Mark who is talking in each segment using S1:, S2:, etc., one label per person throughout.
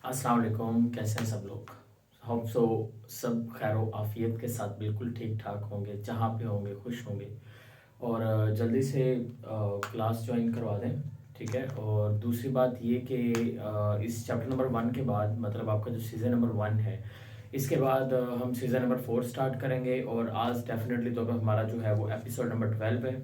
S1: अस्सलाम वालेकुम। कैसे हैं सब लोग? होप सो सब खैर आफियत के साथ बिल्कुल ठीक ठाक होंगे, जहाँ पे होंगे खुश होंगे और जल्दी से क्लास ज्वाइन करवा दें। ठीक है। और दूसरी बात ये कि इस चैप्टर नंबर 1 के बाद मतलब आपका जो सीज़न नंबर 1 है, इसके बाद हम सीज़न नंबर 4 स्टार्ट करेंगे और आज डेफिनेटली तो हमारा जो है वो एपिसोड नंबर 12 है।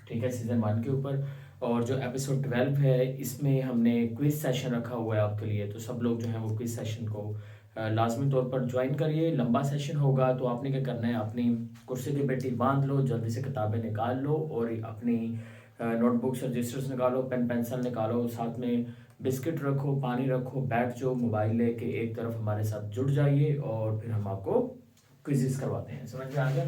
S1: ठीक है, सीज़न 1 के ऊपर। और जो एपिसोड 12 है इसमें हमने क्विज सेशन रखा हुआ है आपके लिए, तो सब लोग जो हैं वो क्विज सेशन को लाजमी तौर पर ज्वाइन करिए। लंबा सेशन होगा तो आपने क्या करना है, अपनी कुर्सी की पेटी बांध लो, जल्दी से किताबें निकाल लो और अपनी नोटबुक्स रजिस्टर्स निकालो, पेन पेंसिल निकालो, साथ में बिस्किट रखो, पानी रखो, बैठ जाओ, मोबाइल लेके एक तरफ हमारे साथ जुड़ जाइए और फिर हम आपको क्विजेस करवाते हैं। समझ में आ गया?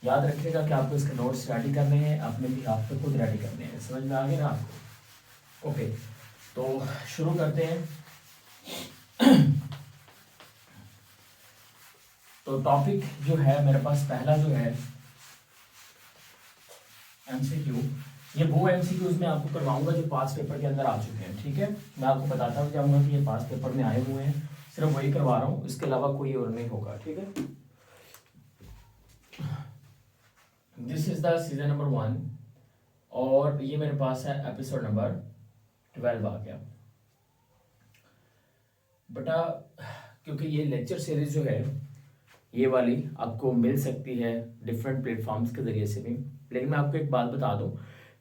S1: याद रखिएगा कि आपको इसके नोट्स रेडी करने हैं, अपने भी आप तो खुद रेडी करने हैं। समझ में आ गया ना आपको? ओके, तो शुरू करते हैं। तो टॉपिक जो है मेरे पास पहला जो है एमसीक्यू। ये वो एमसीक्यूज मैं आपको करवाऊंगा जो पास पेपर के अंदर आ चुके हैं। ठीक है, मैं आपको बताता हूँ जाऊंगा कि ये पास पेपर में आए हुए हैं, सिर्फ वही करवा रहा हूँ, इसके अलावा कोई और नहीं होगा। ठीक है, this is the season number 1 और ये मेरे पास है एपिसोड नंबर 12 आ गया बेटा। क्योंकि ये लेक्चर सीरीज जो है ये वाली आपको मिल सकती है डिफरेंट प्लेटफॉर्म्स के ज़रिए से भी, लेकिन मैं आपको एक बात बता दूं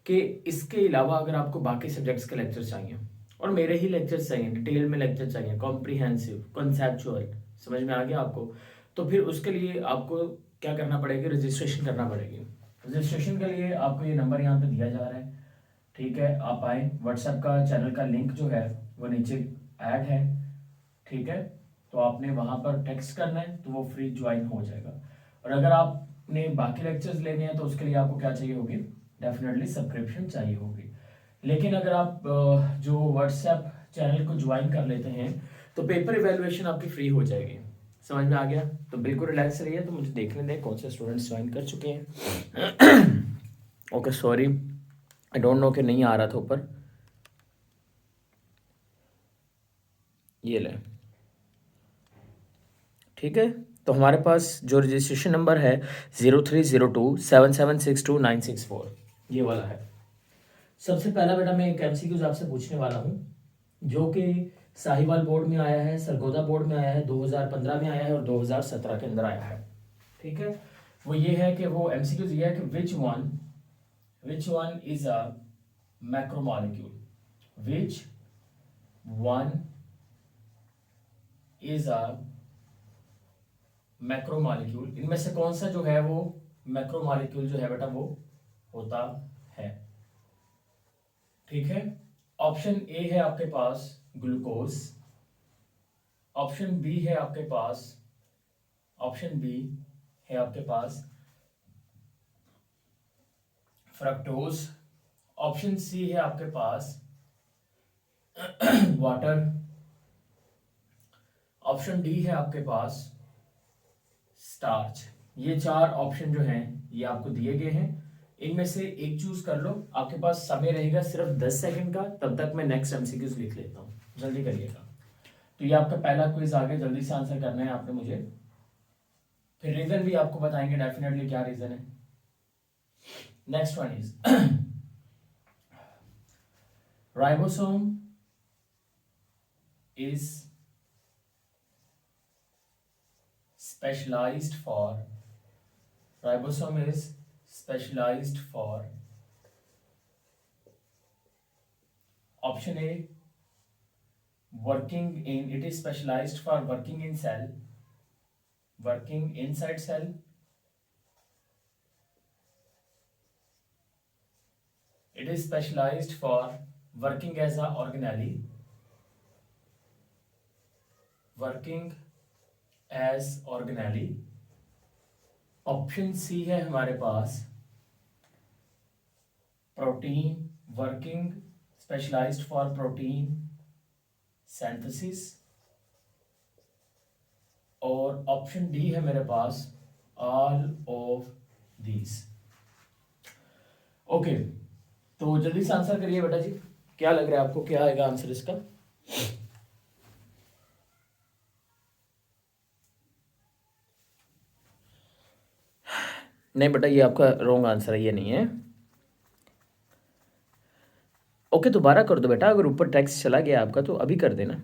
S1: कि इसके अलावा अगर आपको बाकी सब्जेक्ट्स के लेक्चर चाहिए और मेरे ही लेक्चर्स चाहिए, डिटेल में लेक्चर चाहिए, कॉम्प्रिहेंसिव, कॉन्सेप्चुअल, समझ में आ गया आपको? तो फिर उसके लिए आपको क्या करना पड़ेगा, रजिस्ट्रेशन करना पड़ेगी। रजिस्ट्रेशन के लिए आपको ये नंबर यहाँ पे दिया जा रहा है। ठीक है, आप आए, व्हाट्सएप का चैनल का लिंक जो है वो नीचे ऐड है। ठीक है, तो आपने वहाँ पर टेक्स्ट करना है तो वो फ्री ज्वाइन हो जाएगा। और अगर आपने बाकी लेक्चर्स लेने हैं तो उसके लिए आपको क्या चाहिए होगी, डेफिनेटली सब्सक्रिप्शन चाहिए होगी। लेकिन अगर आप जो व्हाट्सएप चैनल को ज्वाइन कर लेते हैं तो पेपर इवेलुएशन आपकी फ्री हो जाएगी। समझ में आ गया? तो बिल्कुल रिलैक्स रहिए। तो मुझे देखने दें कौन से स्टूडेंट्स ज्वाइन कर चुके हैं। Okay, sorry, I don't know कि नहीं आ रहा था ऊपर। ये ले, ठीक है। तो हमारे पास जो रजिस्ट्रेशन नंबर है 03027762 964, ये वाला है। सबसे पहला बेटा मैं एक एमसीक्यूज आपसे पूछने वाला हूँ जो कि साहिवाल बोर्ड में आया है, सरगोदा बोर्ड में आया है, 2015 में आया है और 2017 के अंदर आया है। ठीक है, वो ये है कि वो एमसीक्यूज ये है कि which one is a macromolecule, which one is a macromolecule, इनमें से कौन सा जो है वो मैक्रोमोलिक्यूल जो है बेटा वो होता है। ठीक है, ऑप्शन ए है आपके पास ग्लूकोज, ऑप्शन बी है आपके पास, ऑप्शन बी है आपके पास फ्रक्टोज, ऑप्शन सी है आपके पास वाटर, ऑप्शन डी है आपके पास स्टार्च। ये चार ऑप्शन जो हैं ये आपको दिए गए हैं, इनमें से एक चूज कर लो। आपके पास समय रहेगा सिर्फ 10 सेकंड का, तब तक मैं नेक्स्ट एमसीक्यूज लिख लेता हूँ, जल्दी करिएगा। तो ये आपका पहला क्विज आ गया, जल्दी से आंसर करना है आपने मुझे, फिर रीजन भी आपको बताएंगे डेफिनेटली क्या रीजन है। Next one is ribosome is specialized for ribosome is specialized for option A working in, it is specialized for working in cell, working inside cell, it is specialized for working as a organelle, working as organelle, option C है हमारे पास protein, working specialised for protein synthesis, और option D है मेरे पास all of these. Okay, तो जल्दी से आंसर करिए बेटा जी, क्या लग रहा है आपको, क्या आएगा आंसर इसका? नहीं बेटा, ये आपका रॉन्ग आंसर है, ये नहीं है। ओके, दोबारा कर दो बेटा, अगर ऊपर टेक्स्ट चला गया आपका तो अभी कर देना।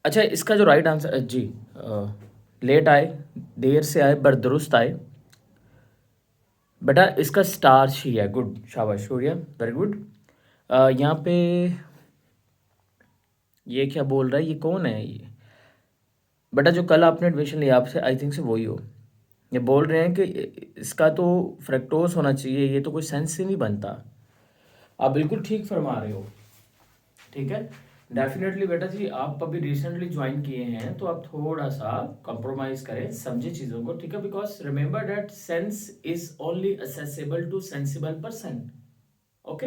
S1: अच्छा, इसका जो राइट आंसर जी, लेट आए, देर से आए, पर दुरुस्त आए। बेटा इसका स्टार्च ही है। गुड, शाबाश सूर्या, वेरी गुड। यहाँ पे ये क्या बोल रहा है, ये कौन है ये? बेटा जो कल आपने एडमिशन लिया, आपसे आई थिंक से वही हो। ये बोल रहे हैं कि इसका तो फ्रक्टोज होना चाहिए, ये तो कोई सेंस ही नहीं बनता। आप बिल्कुल ठीक फरमा रहे हो, ठीक है। डेफिनेटली बेटा जी, आप अभी रिसेंटली ज्वाइन किए हैं तो आप थोड़ा सा कॉम्प्रोमाइज करें, समझे चीज़ों को, ठीक है। Because remember that sense is only accessible to sensible person. Okay,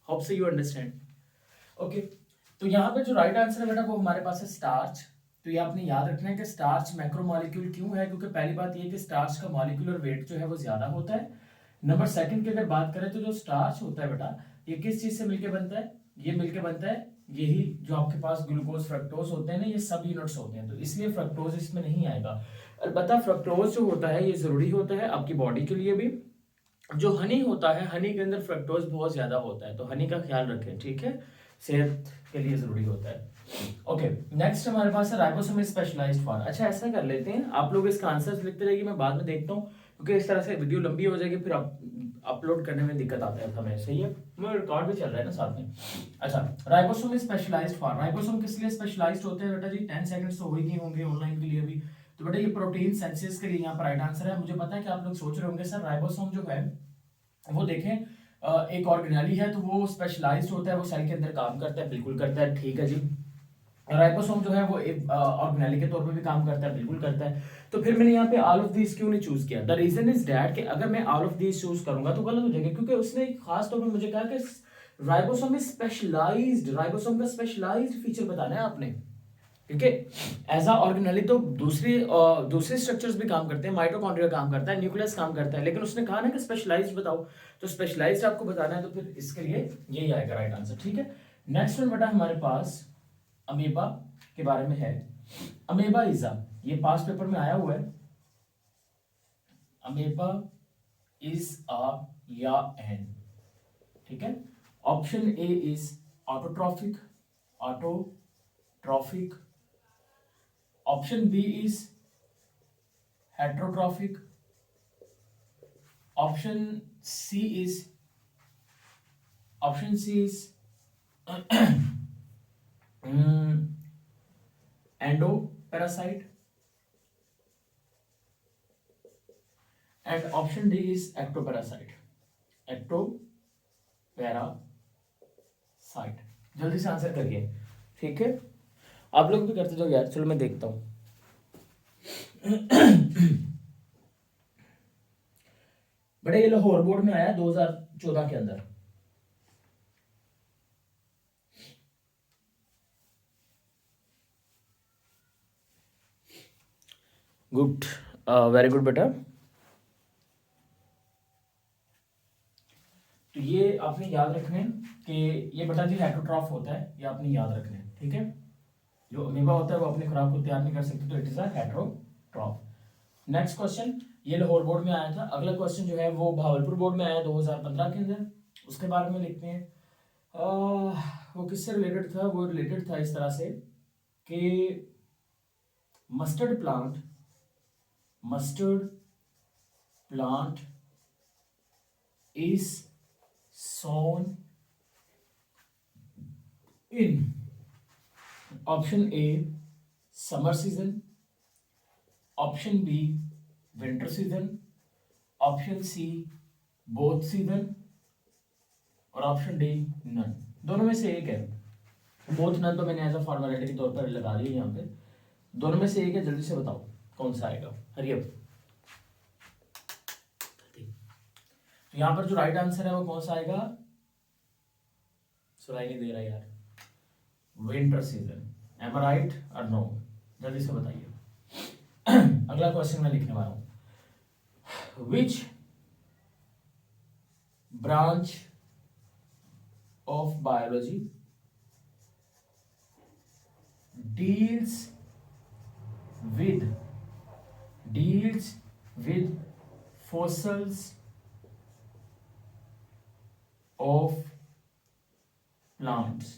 S1: hope so you understand. Okay, तो यहाँ पे जो राइट आंसर है बेटा वो हमारे पास है स्टार्च। तो ये आपने याद रखना है कि स्टार्च मैक्रोमोलेक्यूल क्यों है, क्योंकि पहली बात ये कि स्टार्च का मॉलिक्यूलर वेट जो है वो ज्यादा होता है। नंबर सेकंड की अगर बात करें तो जो स्टार्च होता है बेटा, ये किस चीज से मिलकर बनता है? ये मिलकर बनता है, यही जो आपके पास ग्लूकोज फ्रक्टोज होते हैं ना, ये सब यूनिट्स होते हैं, तो इसलिए फ्रक्टोज इसमें नहीं आएगा। अलबत्ता फ्रक्टोज जो होता है ये जरूरी होता है आपकी बॉडी के लिए भी। जो हनी होता है, हनी के अंदर फ्रक्टोज बहुत ज्यादा होता है, तो हनी का ख्याल रखें, ठीक है, सेहत के लिए जरूरी होता है। ओके, नेक्स्ट हमारे पास है राइबोसोम स्पेशलाइज्ड फॉर। अच्छा, ऐसा कर लेते हैं, आप लोग इसका आंसर लिखते रहिए, मैं बाद में देखता हूँ, क्योंकि इस तरह से वीडियो लंबी हो जाएगी, फिर आप अपलोड करने में दिक्कत आता है हमें, सही है। मेरा रिकॉर्ड भी चल रहा है ना साथ में। अच्छा, राइबोसोम स्पेशलाइज्ड फॉर, राइबोसोम किस लिए स्पेशलाइज्ड होते हैं बेटा जी? 10 सेकंड्स तो हो ही होंगे ऑनलाइन के लिए भी। तो बेटा ये प्रोटीन सिंथेसिस के लिए यहाँ पर राइट आंसर है। मुझे पता है कि आप लोग सोच रहे होंगे सर राइबोसोम जो है वो देखें एक ऑर्गेनेली है तो वो स्पेशलाइज्ड होता है, वो सेल के अंदर काम करता है, बिल्कुल करता है, ठीक है जी। राइबोसोम जो है वो एक ऑर्गेनेली के तौर पे भी काम करता है, बिल्कुल करता है। तो फिर मैंने यहाँ पे ऑल ऑफ दीज क्यों नहीं चूज किया? द रीजन इज दैट कि अगर मैं ऑल ऑफ दीज चूज करूंगा तो गलत हो जाएगा, क्योंकि उसने एक खास तौर पे मुझे कहा कि राइबोसोम इज स्पेशलाइज्ड, राइबोसोम का स्पेशलाइज्ड फीचर बताना है आपने, ठीक है। एज अ ऑर्गेनेली तो दूसरे स्ट्रक्चर्स भी काम करते हैं, माइटोकॉन्ड्रिया काम करता है, न्यूक्लियस काम करता है, लेकिन उसने कहा ना कि स्पेशलाइज्ड बताओ, तो स्पेशलाइज्ड आपको बताना है, तो फिर इसके लिए यही आएगा राइट आंसर, ठीक है। नेक्स्ट वन बेटा हमारे पास अमीबा के बारे में है। अमीबा इज अ, ये पास पेपर में आया हुआ है, अमीबा इज अ या एन, ठीक है। Option A is autotrophic, autotrophic. Option B is heterotrophic, option C is option C is endoparasite, and option D is ectoparasite, ectoparasite. जल्दी से आंसर करिए, ठीक है। आप लोग भी करते जाओ यार, चलो मैं देखता हूं। बड़े ये लाहौर बोर्ड में आया 2014 के अंदर। गुड, वेरी गुड बेटा। तो ये आपने याद रखने कि ये बेटा जी हेटरोट्रॉफ होता है, ये आपने याद रखने, ठीक है। जो अमीबा होता है वो अपनी खुराक को तैयार नहीं कर सकते, तो it is a heterotroph. Next question, ये लाहौर बोर्ड में आया था। अगला क्वेश्चन जो है वो भावलपुर बोर्ड में आया 2015 के अंदर, उसके बारे में लिखते हैं। वो किससे रिलेटेड था? वो रिलेटेड था इस तरह से कि mustard plant, mustard plant is sown in option A summer season, option B winter season, option C both season, और ऑप्शन डी नन। दोनों में से एक है, बोथ नन तो मैंने एज अ फॉर्मेलिटी के तौर पर लगा दिया यहाँ पे। दोनों में से एक है, जल्दी से बताओ कौन सा आएगा, हरियप। तो यहाँ पर जो राइट आंसर है वो कौन सा आएगा? सुनाई नहीं दे रहा यार, winter season. Am I right और नो? जल्दी से बताइए। अगला क्वेश्चन मैं लिखने वाला हूं। Which branch of biology deals with with fossils of plants।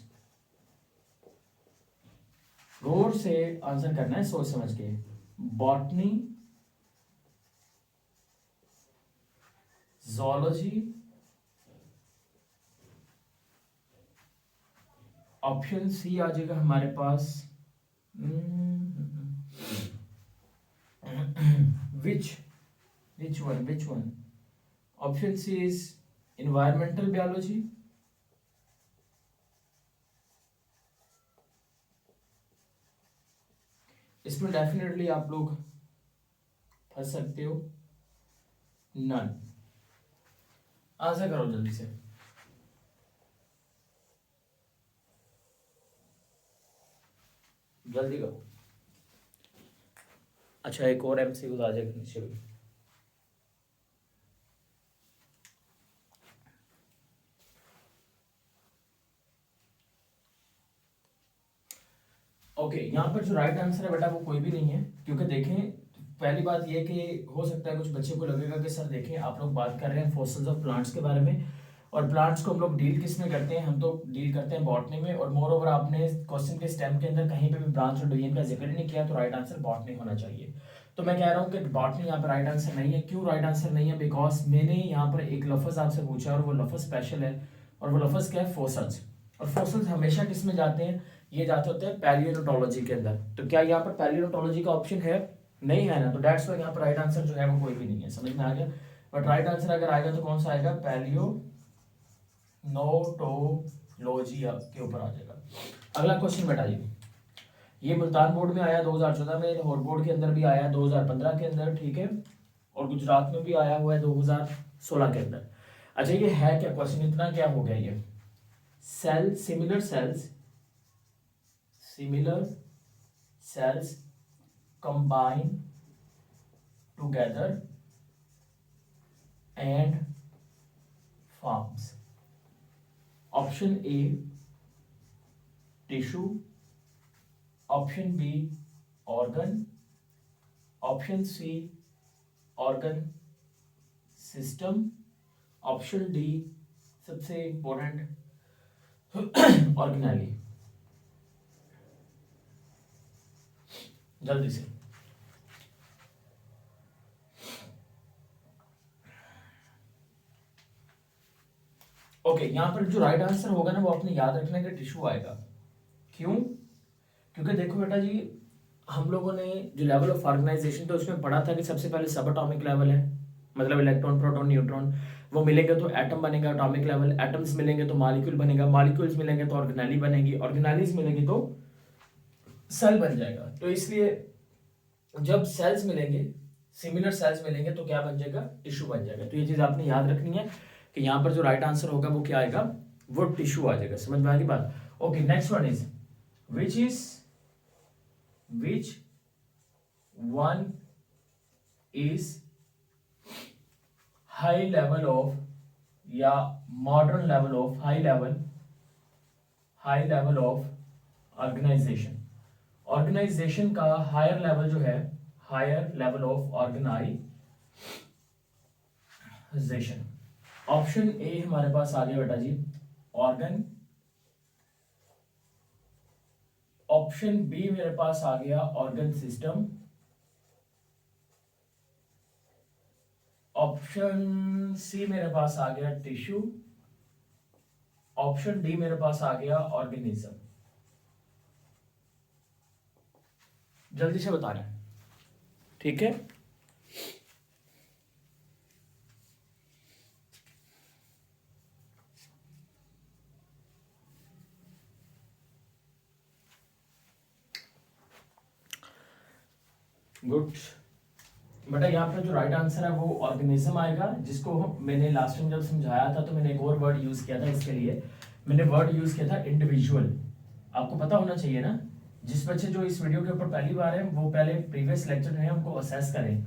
S1: गौर से आंसर करना है, सोच समझ के। बॉटनी, zoology, ऑप्शन सी आ जाएगा हमारे पास which one option C is environmental biology, इसमें डेफिनेटली आप लोग फंस सकते हो। नन, आंसर करो जल्दी से। जल्दी करो। अच्छा, एक और एमसीक्यू आ जाएगा नीचे भी। ओके, यहाँ पर जो राइट आंसर है बेटा वो कोई भी नहीं है, क्योंकि देखें पहली बात ये कि हो सकता है कुछ बच्चे को लगेगा कि सर देखें आप लोग बात कर रहे हैं फॉसिल्स ऑफ प्लांट्स के बारे में, और प्लांट्स को हम लोग डील किस में करते हैं, हम तो डील करते हैं बॉटनी में, और मोर ओवर आपने क्वेश्चन के स्टेम के अंदर कहीं पे भी ब्रांच और डिवीजन का जिक्र नहीं किया, तो राइट आंसर बॉटनी होना चाहिए। तो मैं कह रहा हूँ कि बॉटनी यहाँ पर राइट आंसर नहीं है। क्यों राइट आंसर नहीं है? बिकॉज मैंने यहाँ पर एक लफ्ज आपसे पूछा और वो लफ्ज स्पेशल है, और वो लफ्ज क्या है? फॉसिल्स। और फॉसिल्स हमेशा किस में जाते हैं? ये जाते होते हैं पैलियोन्टोलॉजी के अंदर। तो क्या यहाँ पर पैलियोन्टोलॉजी का ऑप्शन है? नहीं है ना, तो डेट्स व्हाई यहाँ पर राइट आंसर जो है वो कोई भी नहीं है। समझ में आ गया? बट राइट आंसर अगर आएगा तो कौन सा आएगा? पैलियोनोटोलॉजी के ऊपर आ जाएगा। अगला क्वेश्चन बेटा जी, ये मुल्तान बोर्ड में आया 2014 में, लाहौर बोर्ड के अंदर भी आया 2015 के अंदर, ठीक है, और गुजरात में भी आया हुआ है 2016 के अंदर। अच्छा, ये है क्या क्वेश्चन? इतना क्या हो गया ये? Similar sales combine together and forms option A tissue, option B organ, option C organ system, option D सबसे इंपॉर्टेंट ऑर्गेनाली। जल्दी से। ओके, यहां पर जो राइट आंसर होगा ना वो आपने याद रखना कि टिश्यू आएगा। क्यों? क्योंकि देखो बेटा जी, हम लोगों ने जो लेवल ऑफ ऑर्गेनाइजेशन तो उसमें पढ़ा था कि सबसे पहले सब एटॉमिक लेवल है, मतलब इलेक्ट्रॉन, प्रोटॉन, न्यूट्रॉन, वो मिलेंगे तो एटम बनेगा, एटॉमिक लेवल, एटम्स मिलेंगे तो मॉलिक्यूल बनेगा, मॉलिक्यूल्स मिलेंगे तो ऑर्गेनाली बनेगी, ऑर्गेनालीज मिलेंगी तो सेल बन जाएगा। तो इसलिए जब सेल्स मिलेंगे, सिमिलर सेल्स मिलेंगे तो क्या बन जाएगा? टिश्यू बन जाएगा। तो ये चीज आपने याद रखनी है कि यहाँ पर जो राइट आंसर होगा वो क्या आएगा? वो टिश्यू आ जाएगा। समझ में आ गई बात? Okay, next one is which one is high level of या modern level of high level of organization। Organization का हायर लेवल जो है, higher level of organization. Option A हमारे पास आ गया बेटा जी ऑर्गन, ऑप्शन बी मेरे पास आ गया ऑर्गन सिस्टम, ऑप्शन सी मेरे पास आ गया टिश्यू, ऑप्शन डी मेरे पास आ गया ऑर्गेनिज्म। जल्दी से बताना, ठीक है? गुड बेटा, यहाँ पे जो राइट आंसर है वो ऑर्गेनिज्म आएगा, जिसको मैंने लास्ट टाइम जब समझाया था तो मैंने एक और वर्ड यूज किया था इसके लिए। मैंने वर्ड यूज किया था इंडिविजुअल। आपको पता होना चाहिए ना, जिस बच्चे जो इस वीडियो के ऊपर पहली बार है वो पहले प्रीवियस लेक्चर है उनको असेस करें,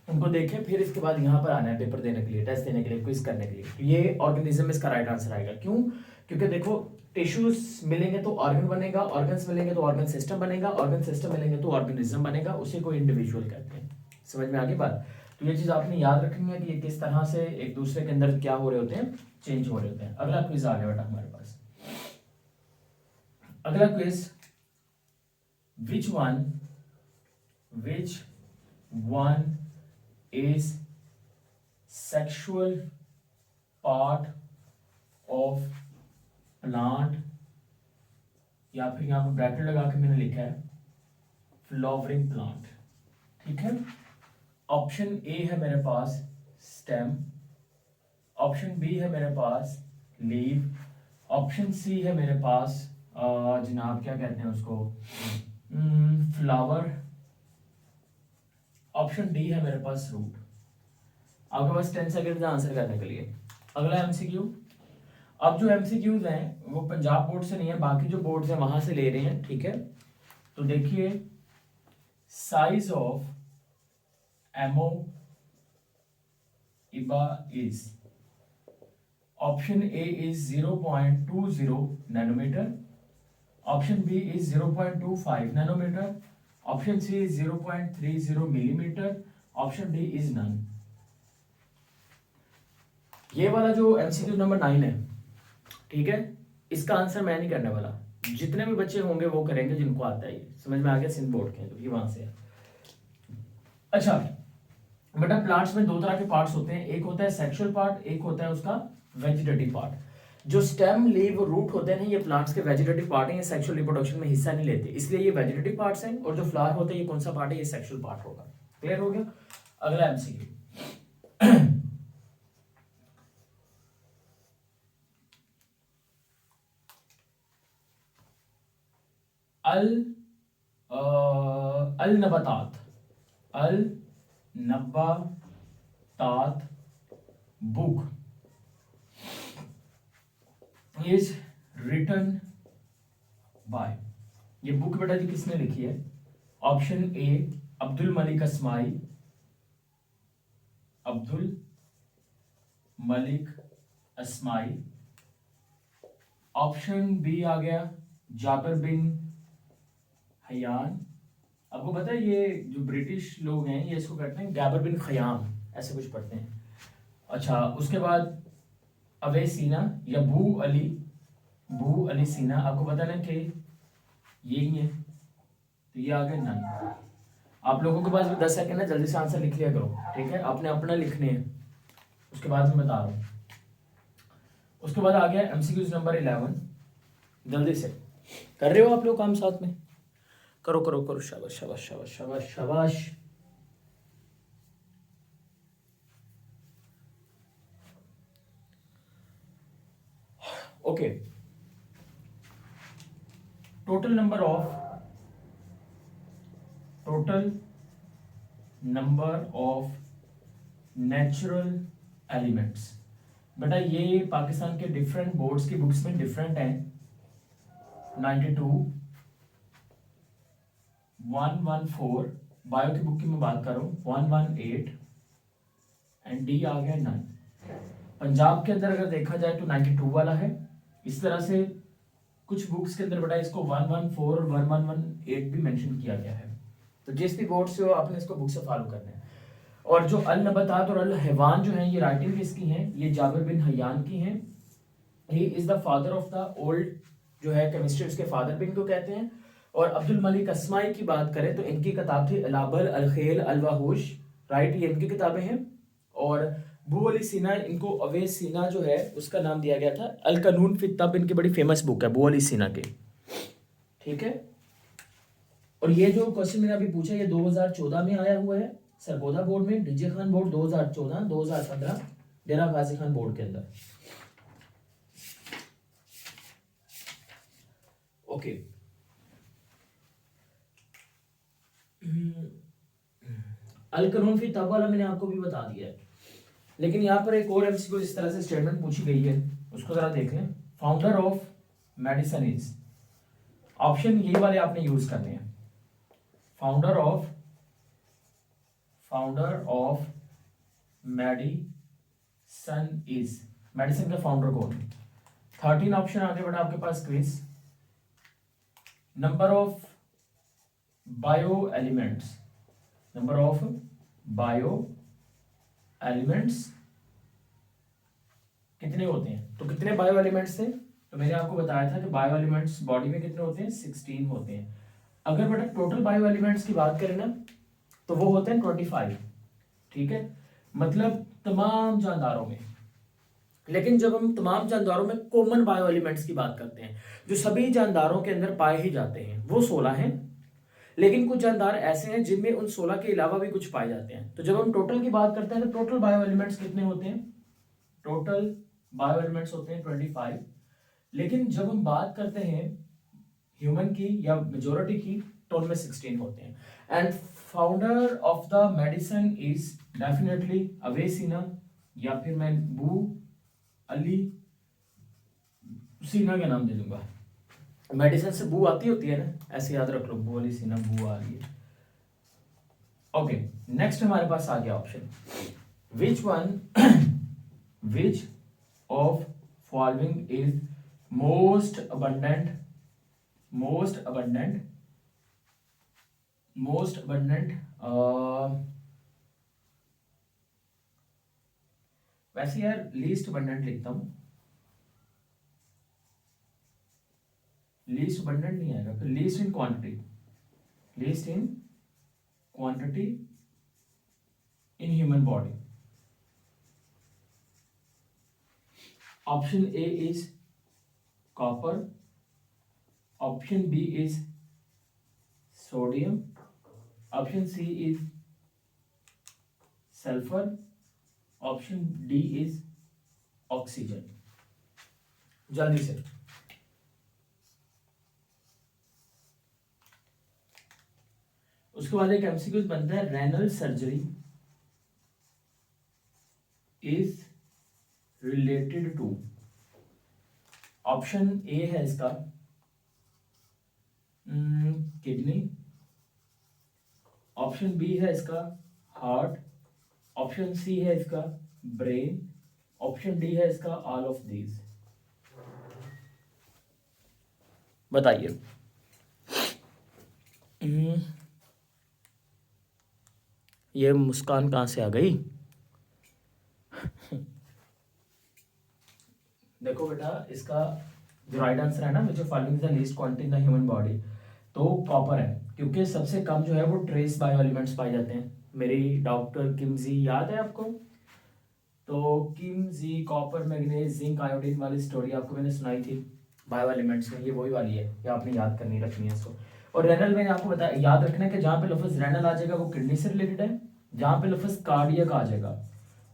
S1: उनको देखें, फिर इसके बाद यहाँ पर आना है पेपर देने के लिए, टेस्ट देने के लिए, क्विज करने के लिए। तो ये ऑर्गेनिज्म इसका राइट आंसर आएगा। क्यों? क्योंकि देखो टिश्यूज मिलेंगे तो ऑर्गन बनेगा, ऑर्गन्स मिलेंगे तो ऑर्गन सिस्टम बनेगा, ऑर्गन सिस्टम मिलेंगे तो ऑर्गेनिज्म बनेगा, उसी को इंडिविजुअल कहते हैं। समझ में आ गई बात? तो ये चीज आपने याद रखनी है कि ये किस तरह से एक दूसरे के अंदर क्या हो रहे होते हैं, चेंज हो रहे होते हैं। अगला क्विज आ गया बेटा हमारे पास। अगला quiz, which one is sexual part of plant, या फिर यहां पर ब्रैकेट लगा के मैंने लिखा है फ्लावरिंग प्लांट। ठीक है, ऑप्शन ए है मेरे पास स्टेम, ऑप्शन बी है मेरे पास लीव, ऑप्शन सी है मेरे पास जनाब क्या कहते हैं उसको, फ्लावर, ऑप्शन डी है मेरे पास रूट। आपके पास 10 सेकेंड आंसर करने के लिए। अगला एमसीक्यू। अब जो एमसीक्यूज हैं वो पंजाब बोर्ड से नहीं है, बाकी जो बोर्ड्स हैं वहां से ले रहे हैं। ठीक है, तो देखिए, size of amoeba is, option A is 0.20 nanometer, option B is 0.25 nanometer, option C is 0.30 millimeter, option D is none। ये वाला जो एमसीक्यू नंबर 9 है, ठीक है, इसका आंसर मैं नहीं करने वाला, जितने भी बच्चे होंगे वो करेंगे जिनको आता है। समझ में आ गया, सिंध बोर्ड के, तो ये वहां से है। अच्छा बेटा, प्लांट्स में दो तरह के पार्ट्स होते हैं, एक होता है सेक्सुअल पार्ट, एक होता है उसका वेजिटेटिव पार्ट। जो स्टेम, लीव, रूट होते हैं ये प्लांट्स के वेजिटेटिव पार्ट हैं, ये सेक्सुअल रिप्रोडक्शन में हिस्सा नहीं लेते, इसलिए ये वेजिटेटिव पार्ट्स हैं। और जो फ्लावर होते हैं ये कौन सा पार्ट है, ये सेक्सुअल पार्ट होगा। क्लियर हो गया। अगला एमसीक्यू, अल नबातात बुक इज रिटन बाय, ये बुक बेटा जी किसने लिखी है? Option A Abdul Malik Asmai, Abdul Malik Asmai, option B आ गया जाबिर बिन हयान। आपको पता है ये जो ब्रिटिश लोग हैं ये इसको कहते हैं गैबर बिन खयाम, ऐसे कुछ पढ़ते हैं। अच्छा, उसके बाद अवे सीना या बू अली सीना, आपको पता ना कि यही है, तो ये आ गया नन। आप लोगों के पास भी 10 सेकंड है, जल्दी से आंसर लिख लिया करो। ठीक है, आपने अपना लिखने हैं, उसके बाद मैं बता रहा हूँ। उसके बाद आ गया एमसीक्यूज नंबर 11, जल्दी से कर रहे हो आप लोग काम साथ में, करो करो करो, शाबाश शाबाश शाबाश शाबाश शाबाश। Okay, total number of natural elements, बेटा ये पाकिस्तान के डिफरेंट बोर्ड्स की बुक्स में डिफरेंट हैं। 92, 114, बायो की बुक की मैं बात कर रहा हूँ, 118 एंड डी आ गया 9। पंजाब के अंदर अगर देखा जाए तो 92 वाला है। इस तरह से कुछ बुक्स के अंदर बेटा इसको 114 और 1118 भी मेंशन किया गया है। तो जिस भी बोर्ड से हो आपने इसको बुक से फॉलो करना है। और जो अल नबतात और अल हैवान जो हैं ये राइटिंग किसकी हैं? ये जाबिर बिन हयान की हैं। He is the father of the old जो है केमिस्ट्री, उसके फादर भी इनको कहते हैं। और अब्दुल मलिक अस्माई की बात करें तो इनकी किताब थी अलाबल अलखेल अलवाहुश, राइट, ये इनकी किताबें हैं। और बू अली सीना, इनको अवे सीना जो है उसका नाम दिया गया था। अल कानून फी तब इनकी बड़ी फेमस बुक है बू अली सीना की। ठीक है, और ये जो क्वेश्चन मैंने अभी पूछा ये 2014 में आया हुआ है सरगोदा बोर्ड में, डीजे खान बोर्ड 2014, 2015 डेरा गाजी खान बोर्ड के अंदर। ओके, अल कानून फी तब वाला मैंने आपको भी बता दिया है, लेकिन यहाँ पर एक और एमसीक्यू इस तरह से स्टेटमेंट पूछी गई है, उसको जरा देख लें। Founder of medicine is, option ये वाले आपने यूज करने हैं। Founder of medicine is, medicine का फाउंडर कौन है? 13 ऑप्शन आगे बढ़ा आपके पास quiz. Number of bio elements elements कितने होते हैं, तो कितने बायो एलिमेंट्स थे, तो मैंने आपको बताया था कि बायो एलिमेंट्स बॉडी में कितने होते हैं, 16 होते हैं। अगर बेटा टोटल बायो एलिमेंट्स की बात करें ना तो वो होते हैं 25, ठीक है, मतलब तमाम जानदारों में। लेकिन जब हम तमाम जानदारों में कॉमन बायो एलिमेंट्स की बात करते हैं, जो सभी जानदारों के अंदर पाए ही जाते हैं, वो 16 हैं। लेकिन कुछ जानदार ऐसे हैं जिनमें उन 16 के अलावा भी कुछ पाए जाते हैं। तो जब हम टोटल की बात करते हैं तो टोटल बायो एलिमेंट्स कितने होते हैं, टोटल बायो एलिमेंट्स होते हैं 25। लेकिन जब हम बात करते हैं ह्यूमन की या मेजोरिटी की, तो उनमें 16 होते हैं। And founder of the medicine is definitely Avicenna, या फिर मैं बू अली सीना का नाम दे दूंगा। मेडिसिन से बू आती होती है ना, ऐसे याद रख लो, बू अली सीना, बू आ रही है। ओके, नेक्स्ट हमारे पास आ गया option, which one which of following is most abundant वैसे यार लीस्ट अबंडेंट लिखता हूं, लीस्ट अबंडेंट नहीं आएगा, फिर least in quantity in human body. Option A is copper, option B is sodium, option C is sulphur, option D is oxygen. जल्दी से उसके बाद एक एमसीक्यू बनता है, renal surgery is related to, option A है इसका किडनी, ऑप्शन बी है इसका हार्ट, ऑप्शन सी है इसका ब्रेन, ऑप्शन डी है इसका ऑल ऑफ दीज। बताइए। ये मुस्कान कहाँ से आ गई? देखो बेटा, इसका जो राइट आंसर है ना, which of following is the least quantity in the human body, तो कॉपर है, क्योंकि सबसे कम जो है वो ट्रेस बायो एलिमेंट्स पाए जाते हैं। मेरी डॉक्टर किमजी याद है आपको? तो Kimji copper manganese zinc iodine वाली स्टोरी आपको मैंने सुनाई थी बायो एलिमेंट्स में, ये वही वाली है, ये आपने याद करनी रखनी है इसको। और रेनल मैंने आपको बताया, याद रखना है कि जहाँ पे लफ्ज रेनल आ जाएगा वो किडनी से रिलेटेड है, जहाँ पे लफ्ज कार्डियक आ जाएगा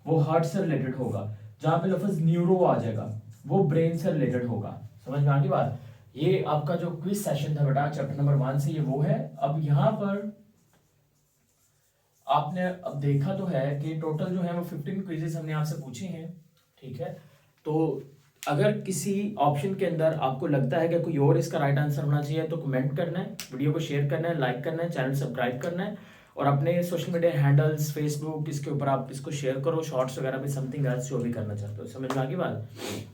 S1: वो हार्ट से रिलेटेड होगा, जहाँ पे लफ्ज न्यूरो आ जाएगा वो ब्रेन से रिलेटेड होगा। समझ में आ गई बात? ये आपका जो क्विज सेशन था बेटा चैप्टर नंबर 1 से, ये वो है। अब यहाँ पर आपने अब देखा तो है कि टोटल जो है वो 15 क्विजेस हमने आपसे पूछे हैं, ठीक है। तो अगर किसी ऑप्शन के अंदर आपको लगता है कि कोई और इसका राइट आंसर होना चाहिए तो कमेंट करना है, वीडियो को शेयर करना है, लाइक करना है, चैनल सब्सक्राइब करना है, और अपने सोशल मीडिया हैंडल्स फेसबुक इसके ऊपर आप इसको शेयर करो, शॉर्ट्स वगैरह भी, समथिंग एल्स जो भी करना चाहते हो। समझ में आ गई बात?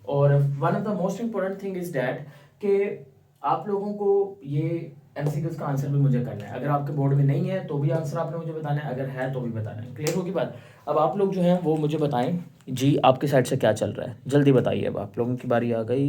S1: और one of the most important thing is that कि आप लोगों को ये एमसीक्यूज का आंसर भी मुझे करना है। अगर आपके बोर्ड में नहीं है तो भी आंसर आपने मुझे बताना है, अगर है तो भी बताना है। क्लियर होगी बात? अब आप लोग जो हैं वो मुझे बताएं जी, आपकी साइड से क्या चल रहा है, जल्दी बताइए। अब आप लोगों की बारी आ गई।